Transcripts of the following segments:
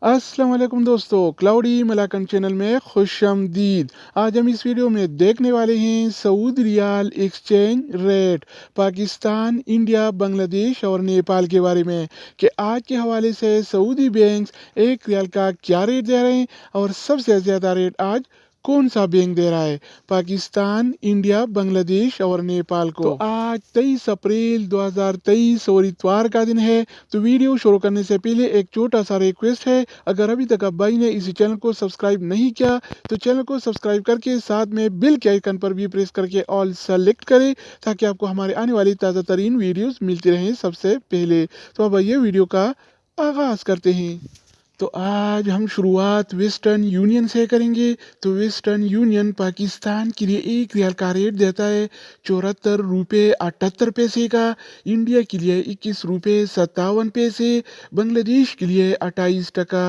अस्सलाम वालेकुम दोस्तों, क्लाउडी मलाकन चैनल में खुश आमदीद। आज हम इस वीडियो में देखने वाले हैं Saudi riyal exchange rate Pakistan, India, Bangladesh और नेपाल के बारे में कि आज के हवाले से सऊदी बैंक्स एक रियाल का क्या रेट दे रहे हैं और सबसे ज़्यादा रेट आज कौन सा बैंक दे रहा है पाकिस्तान, इंडिया, बांग्लादेश और नेपाल को। तो आज 23 अप्रैल 2023 और इतवार का दिन है। तो वीडियो शुरू करने से पहले एक छोटा सा रिक्वेस्ट है, अगर अभी तक आप भाई ने इस चैनल को सब्सक्राइब नहीं किया तो चैनल को सब्सक्राइब करके साथ में बेल के आइकन पर भी प्रेस करके ऑल सेलेक्ट करें ताकि आपको हमारे आने वाली ताज़ा तरीन वीडियोस मिलती रहें सबसे पहले। तो अब ये वीडियो का आगाज़ करते हैं। तो आज हम शुरुआत वेस्टर्न यूनियन से करेंगे। तो वेस्टर्न यूनियन पाकिस्तान के लिए एक रियाल का रेट देता है 74 रुपये 78 पैसे का, इंडिया के लिए 21 रुपये 57 पैसे, बांग्लादेश के लिए 28 टका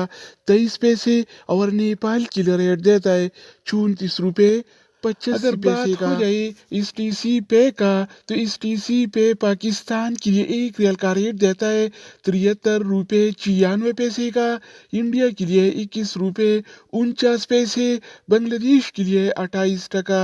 23 पैसे और नेपाल के लिए रेट देता है 34 रुपये 85 अगर बात हो जाए इस टीसी पे का, तो इस टीसी पे पाकिस्तान के लिए एक रियाल का रेट देता है 73 रुपये 96 पैसे का, इंडिया के लिए 21 रुपये 49 पैसे, बांग्लादेश के लिए 28 टका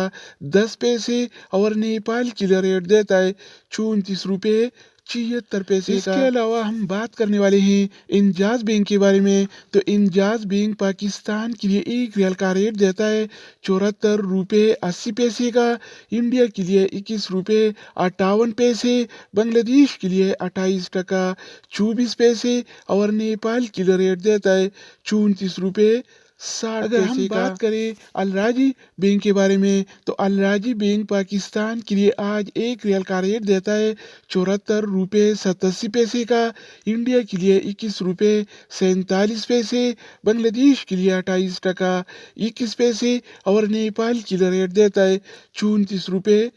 10 पैसे और नेपाल के लिए रेट देता है 34 रुपये 76 पैसे का। इसके अलावा हम बात करने वाले हैं इंजाज बैंक के बारे में। तो इंजाज बैंक पाकिस्तान के लिए एक रियाल का रेट देता है 74 रुपये 80 पैसे का, इंडिया के लिए 21 रुपये 58 पैसे, बांग्लादेश के लिए 28 टका 24 पैसे और नेपाल के लिए रेट देता है 34 रुपये 60 अगर हम बात करें अलराजी बैंक के बारे में, तो अलराजी बैंक पाकिस्तान के लिए आज एक रियाल का रेट देता है 74 रुपये 87 पैसे का, इंडिया के लिए 21 रुपये 47 पैसे, बांग्लादेश के लिए 28 टका 21 पैसे और नेपाल के लिए रेट देता है 34 रुपये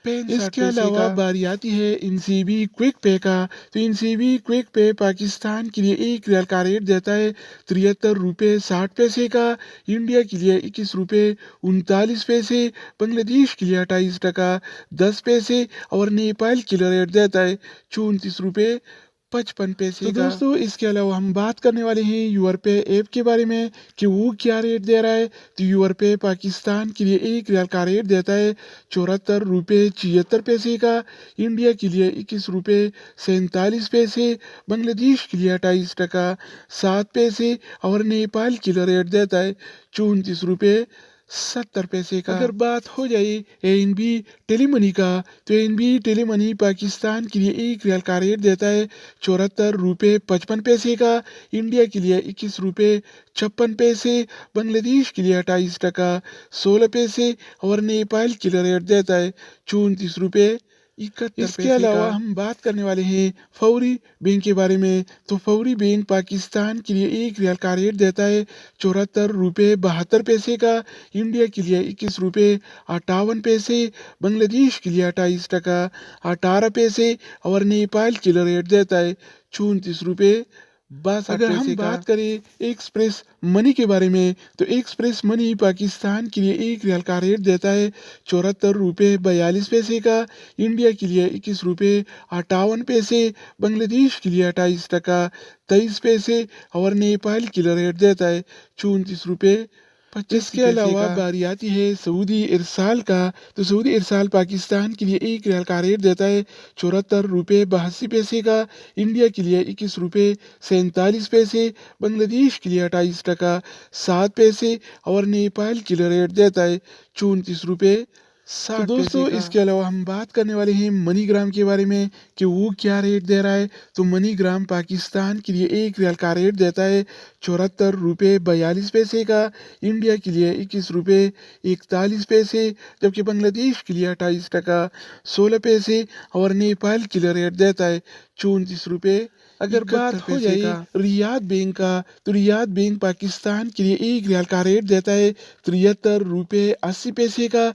65 इसके अलावा बारी आती है इनसीबी क्विक पे का। तो इनसीबी क्विक पे पाकिस्तान के लिए एक रियाल का रेट देता है 73 रुपये 60 पैसे का, इंडिया के लिए 21 रुपये 39 पैसे, बांग्लादेश के लिए 28 टका 10 पैसे और नेपाल के लिए रेट देता है 34 रुपये 55 पैसे का। दोस्तों इसके अलावा हम बात करने वाले हैं यूरपे ऐप के बारे में कि वो क्या रेट दे रहा है। तो यूरपे पाकिस्तान के लिए एक रियाल का रेट देता है 74 रुपये 76 पैसे का, इंडिया के लिए 21 रुपये 47 पैसे, बांग्लादेश के लिए 28 टका 7 पैसे और नेपाल के लिए रेट देता है 34 रुपये 70 पैसे का। अगर बात हो जाए एनबी टेलीमनी का, तो एनबी टेलीमनी पाकिस्तान के लिए एक रियाल का रेट देता है 74 रुपये 55 पैसे का, इंडिया के लिए 21 रुपये 56 पैसे, बांग्लादेश के लिए 28 टका 16 पैसे और नेपाल के लिए रेट देता है 34 रुपये 71 इसके अलावा हम बात करने वाले हैं फौरी बैंक के बारे में। तो फौरी बैंक पाकिस्तान के लिए एक रियाल का रेट देता है 74 रुपये 72 पैसे का, इंडिया के लिए 21 रुपये 58 पैसे, बांग्लादेश के लिए 28 टका 18 पैसे और नेपाल के लिए रेट देता है 34 रुपये 62 अगर हम बात करें एक्सप्रेस मनी के बारे में, तो एक्सप्रेस मनी पाकिस्तान के लिए एक रियाल का रेट देता है 74 रुपये 42 पैसे का, इंडिया के लिए 21 रुपये 58 पैसे, बांग्लादेश के लिए 28 टका 23 पैसे और नेपाल के लिए रेट देता है 34 रुपये 85 इसके अलावा बारी आती है सऊदी इरसाल का। तो सऊदी इरसाल पाकिस्तान के लिए एक रियाल का रेट देता है 74 रुपये 82 पैसे का, इंडिया के लिए 21 रुपये 47 पैसे, बांग्लादेश के लिए 28 टका 7 पैसे और नेपाल के लिए रेट देता है 34 रुपये 60 तो दोस्तों इसके अलावा हम बात करने वाले हैं मनीग्राम के बारे में कि वो क्या रेट दे रहा है। तो मनीग्राम पाकिस्तान के लिए एक रियाल का रेट देता है 74 रुपये 42 पैसे का, इंडिया के लिए 21 रुपये 41 पैसे, जबकि बांग्लादेश के लिए 28 टका 16 पैसे और नेपाल के लिए रेट देता है 34 रुपये अगर बात हो जाए रियाद बैंक का, तो रियाद बैंक पाकिस्तान के लिए एक रियाल का रेट देता है 73 रुपये 80 पैसे का,